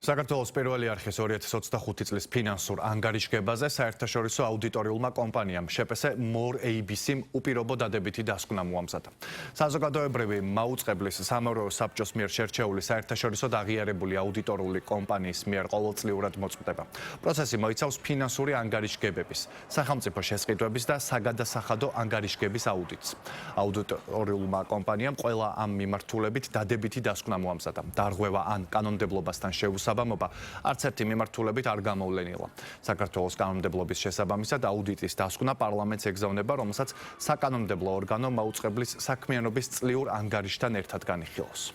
საქართველოს პირველი არხის 2025 წლის ფინანსურ ანგარიშგებაზე საერთაშორისო აუდიტორიულმა კომპანიამ შეპესე More ABC-მ უპირობო დადებითი დასკვნა მოამზადა. საზოგადოებრივი მაუწყებლის სამეურვეო საბჭოს მიერ შერჩეული საერთაშორისო აღიარებული აუდიტორიული კომპანიის მიერ ყოველწლიურად მოწყვეტება. პროცესი მოიცავს ფინანსური ანგარიშგებების, სახელმწიფო შესყიდვების და საგადასახადო ანგარიშგების აუდიტს. აუდიტორიულმა კომპანიამ ყველა ამ მიმართულებით დადებითი დასკვნა მოამზადა. დარღვევა ან კანონმდებლობასთან შეუსაბამობა არც ერთი მიმართულებით არ გამოვლენილა. საქართველოს კანონმდებლობის შესაბამისად აუდიტის დასკვნა პარლამენტს ეგზავნება, რომელსაც საკანონმდებლო ორგანო მაუწყებლის საქმიანობის წლიურ ანგარიშთან ერთად განიხილავს.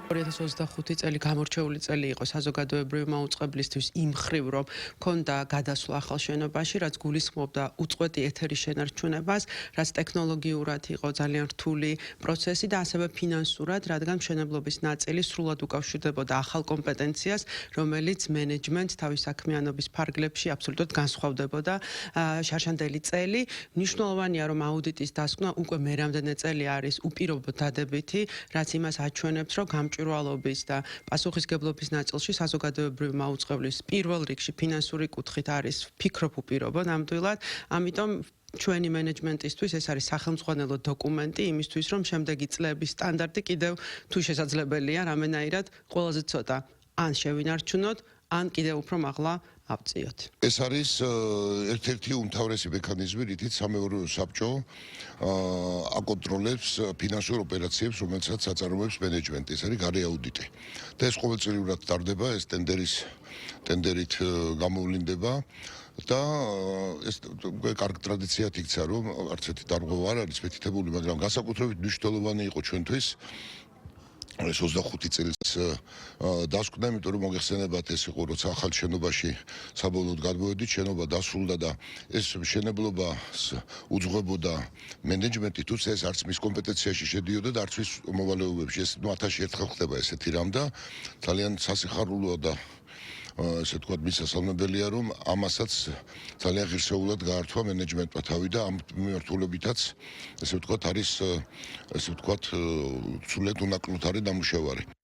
2025 წელი გამორჩეული წელი იყო საზოგადოებრივი მაუწყებლისთვის იმ მხრივ, რომ ქონდა გადასვლა ახალ შენობაში, რაც გულისხმობდა უწყვეტი ეთერის შენარჩუნებას, რაც ტექნოლოგიურად იყო ძალიან რთული პროცესი და ასევე ფინანსურად, რადგან მშენებლობის ნაწილი სრულად უკავშირდებოდა ახალ კომპეტენციას, რომელიც მენეჯმენტ თავის საქმიანობის ფარგლებში აბსოლუტურად განსხვავდებოდა შარშანდელი წელი. მნიშვნელოვანია, რომ აუდიტის დასკვნა უკვე მერამდენე წელი არის უპირობო დადებითი, რაც იმას აჩვენებს, რომ გამჭვირვალობის და პასუხისგებლობის ნაწილში საზოგადოებრივი მაუწყებლის პირველ რიგში ფინანსური კუთხით არის ფიქრობ უპირობო ნამდვილად, ამიტომ ჩვენი მენეჯმენტისთვის ეს არის სახელმძღვანელო დოკუმენტი იმისთვის, რომ შემდეგი წლების სტანდარტი კიდევ თუ შესაძლებელია რამენაირად ყველაზე ცოტა ან შევინარჩუნოთ, ან კიდევ უფრო მაღლა ავწიოთ. ეს არის ერთ-ერთი უმთავრესი მექანიზმი, რითიც სამეურვეო საბჭო აკონტროლებს ფინანსურ ოპერაციებს, რომელსაც აწარმოებს მენეჯმენტი. ეს არის გარე აუდიტი. და ეს ყოველწლიურად ტარდება, ეს ტენდერით გამოვლინდება და ეს კარგი ტრადიციად იქცა, რომ არც ერთი დარღვევა არ არის მითითებული, მაგრამ განსაკუთრებით მნიშვნელოვანი იყო ჩვენთვის 25 წელს დასკვნა, იმიტომ რომ მოგეხსენებათ, ეს იყო როცა ახალ შენობაში საბოლოოდ გადმოვედით, შენობა დასრულდა და ეს მშენებლობას უძღვებოდა მენეჯმენტი, თუმცა ეს არც მის კომპეტენციაში შედიოდა და არც მის მოვალეობებში. ეს 1000-ში ერთხელ ხდება ესეთი რამ და ძალიან სასიხარულოა და ესე ვთქვათ, მისასალმებელია, რომ ამასაც ძალიან ღირსეულად გაართვა მენეჯმენტმა თავი და ამ მიმართულებითაც ესე ვთქვათ, არის ესე ვთქვათ, სრულიად უნაკლოდ არის დამუშავარი.